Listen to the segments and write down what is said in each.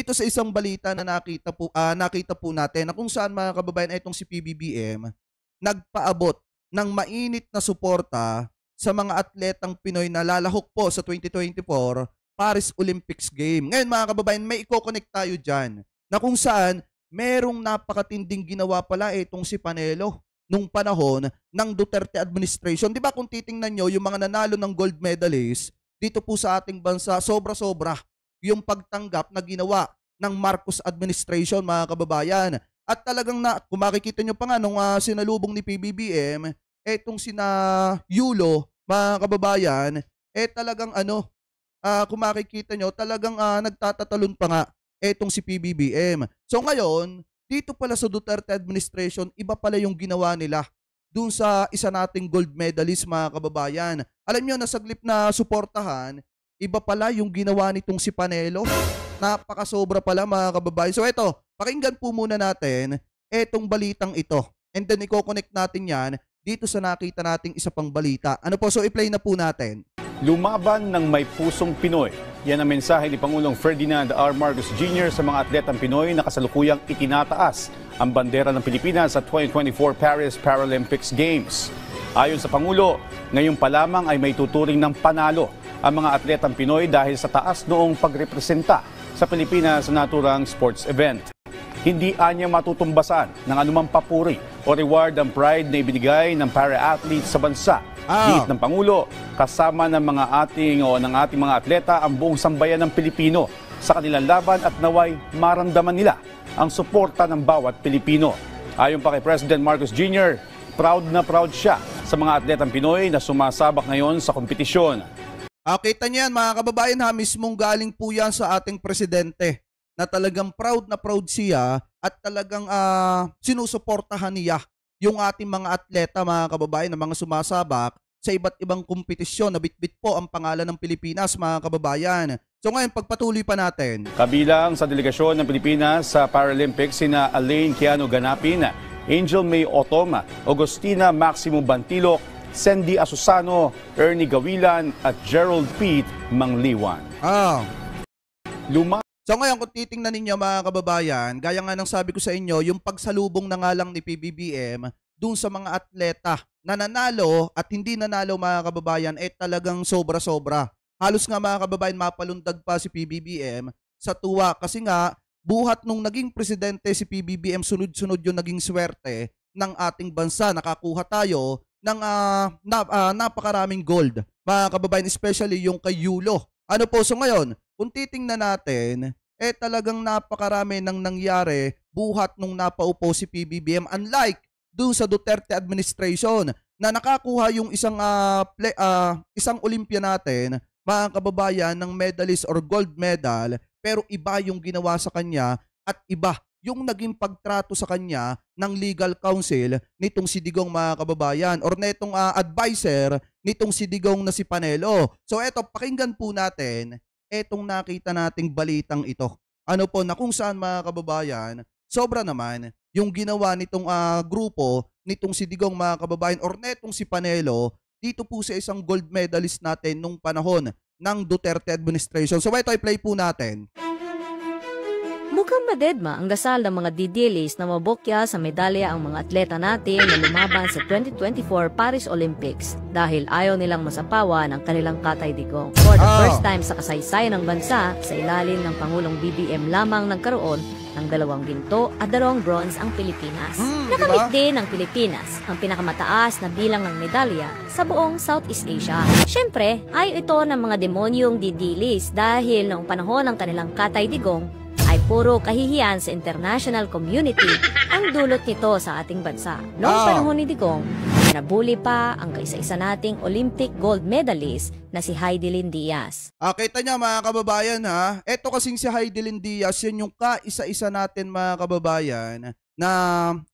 dito sa isang balita na nakita po natin na kung saan mga kababayan itong si PBBM nagpaabot ng mainit na suporta sa mga atletang Pinoy na lalahok po sa 2024 Paris Olympics Game. Ngayon mga kababayan, may i-connect tayo dyan na kung saan merong napakatinding ginawa pala itong si Panelo nung panahon ng Duterte administration. Di ba kung titingnan nyo, yung mga nanalo ng gold medalist dito po sa ating bansa, sobra-sobra yung pagtanggap na ginawa ng Marcos administration mga kababayan. At talagang kung makikita nyo pa nga nung sinalubong ni PBBM, etong sina Yulo mga kababayan, talagang kung makikita nyo, talagang nagtatatalon pa nga etong si PBBM. So ngayon, dito pala sa Duterte administration, iba pala yung ginawa nila dun sa isa nating gold medalist mga kababayan. Alam nyo, nasaglip na suportahan, iba pala yung ginawa nitong si Panelo. Napakasobra pala mga kababayan. So eto, pakinggan po muna natin etong balitang ito. And then i-connect natin yan dito sa nakita nating isa pang balita. Ano po, so i-play na po natin. Lumaban ng may pusong Pinoy. Yan ang mensahe ni Pangulong Ferdinand R. Marcos Jr. sa mga atletang Pinoy na kasalukuyang itinataas ang bandera ng Pilipinas sa 2024 Paris Paralympics Games. Ayon sa Pangulo, ngayon pa lamang ay may tuturing ng panalo ang mga atletang Pinoy dahil sa taas noong pagrepresenta sa Pilipinas sa naturang sports event. Hindi anya matutumbasan ng anumang papuri o reward ang pride na ibinigay ng para-athletes sa bansa. Higit ng Pangulo, kasama ng ating mga atleta ang buong sambayan ng Pilipino sa kanilang laban at naway maramdaman nila ang suporta ng bawat Pilipino. Ayon pa kay President Marcos Jr., proud na proud siya sa mga atletang Pinoy na sumasabak ngayon sa kompetisyon. Kita niyan mga kababayan ha, mismong galing po yan sa ating presidente na talagang proud na proud siya at talagang sinusuportahan niya yung ating mga atleta mga kababayan na mga sumasabak sa iba't ibang kompetisyon na bitbit po ang pangalan ng Pilipinas mga kababayan. So ngayon pagpatuloy pa natin. Kabilang sa delegasyon ng Pilipinas sa Paralympics sina Elaine Quijano Ganapin, Angel May Otoma, Agustina Maximo Bantilok, Sandy Asusano, Ernie Gawilan at Gerald Pete Mangliwan. So ngayon kung titingnan ninyo mga kababayan, gaya nga ng sabi ko sa inyo, yung pagsalubong na nga lang ni PBBM dun sa mga atleta na nanalo at hindi nanalo mga kababayan, talagang sobra-sobra. Halos nga mga kababayan mapalundag pa si PBBM sa tuwa kasi nga buhat nung naging presidente si PBBM, sunod-sunod yung naging swerte ng ating bansa. Nakakuha tayo ng napakaraming gold mga kababayan, especially yung kay Yulo. Ano po, so ngayon, kung titingnan natin, talagang napakarami nang nangyari buhat nung napaupo si PBBM. Unlike doon sa Duterte administration na nakakuha yung isang Olympia natin, mga kababayan, ng medalist or gold medal, pero iba yung ginawa sa kanya at iba yung naging pagtrato sa kanya ng legal counsel nitong si Digong mga kababayan or netong advisor nitong si Digong na si Panelo. So eto, pakinggan po natin etong nakita nating balitang ito. Ano po na kung saan mga kababayan, sobra naman yung ginawa nitong grupo nitong si Digong mga kababayan or netong si Panelo dito po sa isang gold medalist natin nung panahon ng Duterte administration. So ito, i-play po natin. Mukhang madedma ang dasal ng mga didilis na mabokya sa medalya ang mga atleta natin na lumaban sa 2024 Paris Olympics dahil ayaw nilang masapawan ang kanilang Katay Digong. For the first time sa kasaysayan ng bansa, sa ilalim ng Pangulong BBM lamang nagkaroon ng 2 ginto at 2 bronze ang Pilipinas. Nakamit din ng Pilipinas ang pinakamataas na bilang ng medalya sa buong Southeast Asia. Siyempre, ayaw ito ng mga demonyong didilis dahil noong panahon ng kanilang Katay Digong ay puro kahihiyan sa international community ang dulot nito sa ating bansa. Noong panahon ni Digong, nabuli pa ang kaisa-isa nating Olympic gold medalist na si Heidelin Diaz. Kita niya mga kababayan ha, eto kasing si Heidelin Diaz, yun yung kaisa-isa natin mga kababayan na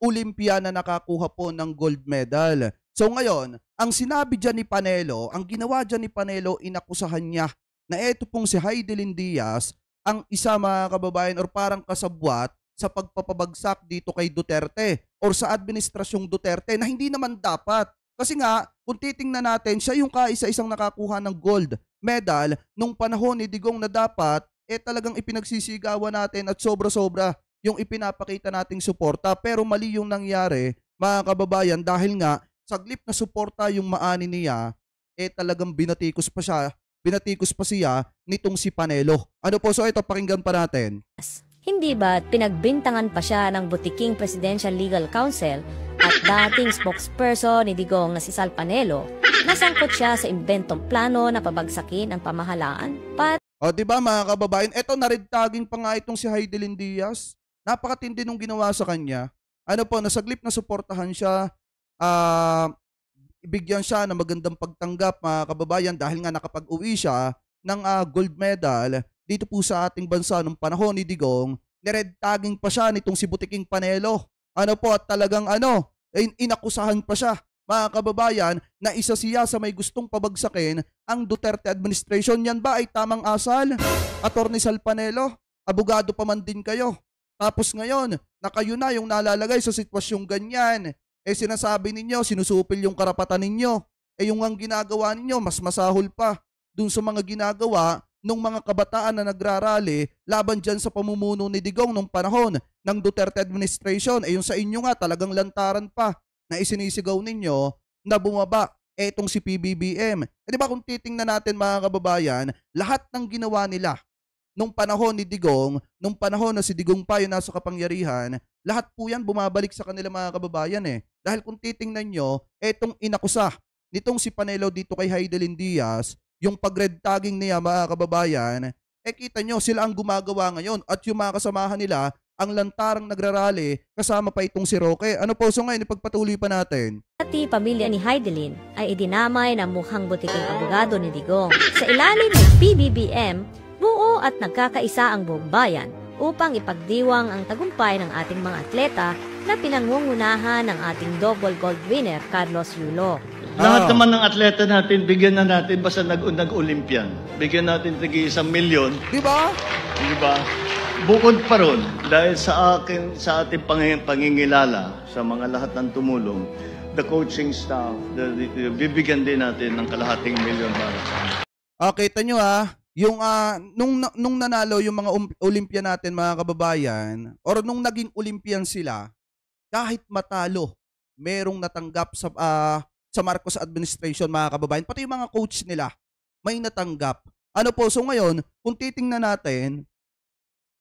Olympia na nakakuha po ng gold medal. So ngayon, ang sinabi dyan ni Panelo, ang ginawa dyan ni Panelo, inakusahan niya na eto pong si Heidelin Diaz ang isa mga kababayan or parang kasabwat sa pagpapabagsak dito kay Duterte or sa administrasyong Duterte na hindi naman dapat. Kasi nga, kung titingnan natin, siya yung kaisa-isang nakakuha ng gold medal nung panahon ni Digong na dapat talagang ipinagsisigawan natin at sobra-sobra yung ipinapakita nating suporta. Pero mali yung nangyari, mga kababayan, dahil nga saglip na suporta yung maani niya, talagang binatikos pa siya nitong si Panelo. Ano po, so ito, pakinggan pa natin. Hindi ba't pinagbintangan pa siya ng butiking Presidential Legal Counsel at dating spokesperson ni Digong na si Sal Panelo, nasangkot siya sa imbentong plano na pabagsakin ang pamahalaan? O, di ba mga kababayan, eto naridtaging pa nga itong si Heidelin Diaz. Napakatindi nung ginawa sa kanya. Ano po, nasaglip na suportahan siya, ibigyan siya ng magandang pagtanggap mga kababayan dahil nga nakapag-uwi siya ng gold medal dito po sa ating bansa nung panahon ni Digong. Nired tagging pa siya nitong si Butiking Panelo. Ano po, at talagang inakusahan pa siya mga kababayan na isa siya sa may gustong pabagsakin ang Duterte administration. Yan ba ay tamang asal? Attorney Sal Panelo, abogado pa man din kayo. Tapos ngayon, na kayo na yung nalalagay sa sitwasyong ganyan. Sinasabi ninyo, sinusupil yung karapatan ninyo. Yung ang ginagawa ninyo, mas masahol pa dun sa mga ginagawa nung mga kabataan na nagrarally laban dyan sa pamumuno ni Digong nung panahon ng Duterte administration. Yung sa inyo nga, talagang lantaran pa na isinisigaw ninyo na bumaba etong si PBBM. Di ba kung titingnan natin mga kababayan, lahat ng ginawa nila nung panahon ni Digong, nung panahon na si Digong pa yung nasa kapangyarihan, lahat po yan bumabalik sa kanila mga kababayan Dahil kung titingnan nyo, etong inakusa nitong si Panelo dito kay Heidelin Diaz, yung pag-red tagging niya mga kababayan, kita nyo sila ang gumagawa ngayon at yung mga kasamahan nila ang lantarang nagrarally kasama pa itong si Roque. Ano po, so ngayon ipagpatuloy pa natin. Pati pamilya ni Heidelin ay idinamay ng mukhang butiking abogado ni Digong. Sa ilalim ng PBBM, buo at nagkakaisa ang buong bayan upang ipagdiwang ang tagumpay ng ating mga atleta na pinangungunahan ng ating double gold winner Carlos Yulo. Lahat naman ng atleta natin, bigyan na natin basta nag-Olympian. Bigyan natin tigi 1 milyon. Di ba? Di ba? Bukod pa ron, dahil sa ating pangingilala sa mga lahat ng tumulong, the coaching staff, bibigyan din natin ng kalahating milyon para sa amin. Kita nyo yung nung nanalo yung mga Olympia natin mga kababayan, or nung naging Olympian sila, kahit matalo, merong natanggap sa Marcos administration mga kababayan, pati yung mga coach nila, may natanggap. Ano po, so ngayon, kung titingnan natin,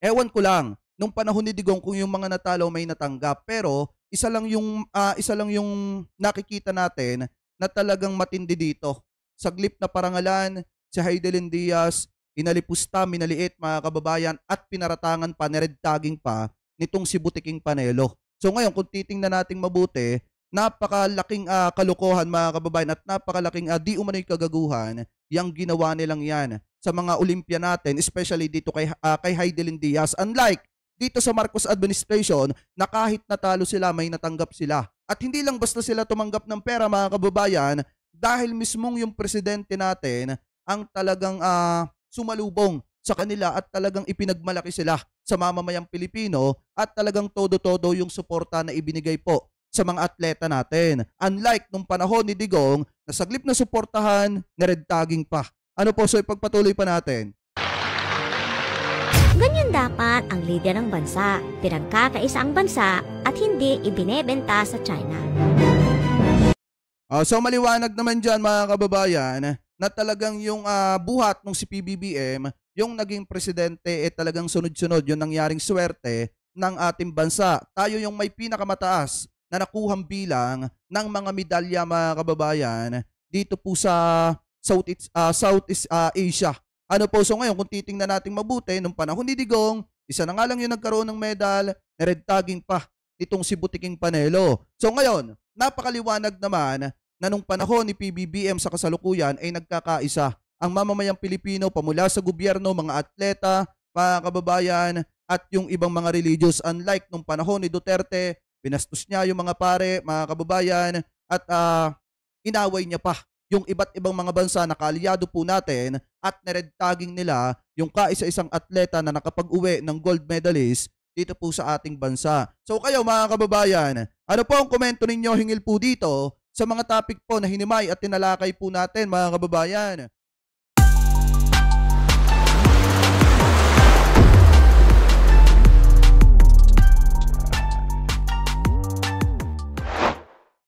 ewan ko lang, nung panahon ni Digong kung yung mga natalo may natanggap, pero isa lang yung nakikita natin na talagang matindi dito. Saglip na parangalan, si Heidelin Diaz, inalipusta, minaliit mga kababayan, at pinaratangan pa, nired tagging pa, nitong si Butiking Panelo. So ngayon, kung titingnan natin mabuti, napakalaking kalokohan mga kababayan at napakalaking di umano'y kagaguhan yung ginawa nilang yan sa mga Olympia natin, especially dito kay Heidelin Diaz. Unlike dito sa Marcos administration na kahit natalo sila, may natanggap sila. At hindi lang basta sila tumanggap ng pera mga kababayan, dahil mismong yung presidente natin ang talagang sumalubong sa kanila at talagang ipinagmalaki sila sa mamamayang Pilipino at talagang todo-todo yung suporta na ibinigay po sa mga atleta natin. Unlike nung panahon ni Digong, na saglip na suportahan, na-red tagging pa. Ano po, so ipagpatuloy pa natin. Ganyan dapat ang lider ng bansa. Pinagkakaisa ang bansa at hindi ibinebenta sa China. So maliwanag naman dyan mga kababayan na talagang yung buhat ng si PBBM, yung naging presidente talagang sunod-sunod yung nangyaring swerte ng ating bansa. Tayo yung may pinakamataas na nakuhang bilang ng mga medalya mga kababayan dito po sa Southeast Asia. Ano po, so ngayon kung titingnan natin mabuti, nung panahon ni Digong, isa na nga lang yung nagkaroon ng medal, na red tagging pa itong si Butiking Panelo. So ngayon, napakaliwanag naman na nung panahon ni PBBM sa kasalukuyan ay nagkakaisa ang mamamayang Pilipino pamula sa gobyerno, mga atleta, mga kababayan, at yung ibang mga religious. Unlike nung panahon ni Duterte, pinastos niya yung mga pare, mga kababayan, at inaway niya pa yung iba't ibang mga bansa na kaalyado po natin at na-red tagging nila yung kaisa-isang atleta na nakapag-uwi ng gold medalist dito po sa ating bansa. So kayo mga kababayan, ano po ang komento ninyo hingil po dito sa mga topic po na hinimay at tinalakay po natin mga kababayan?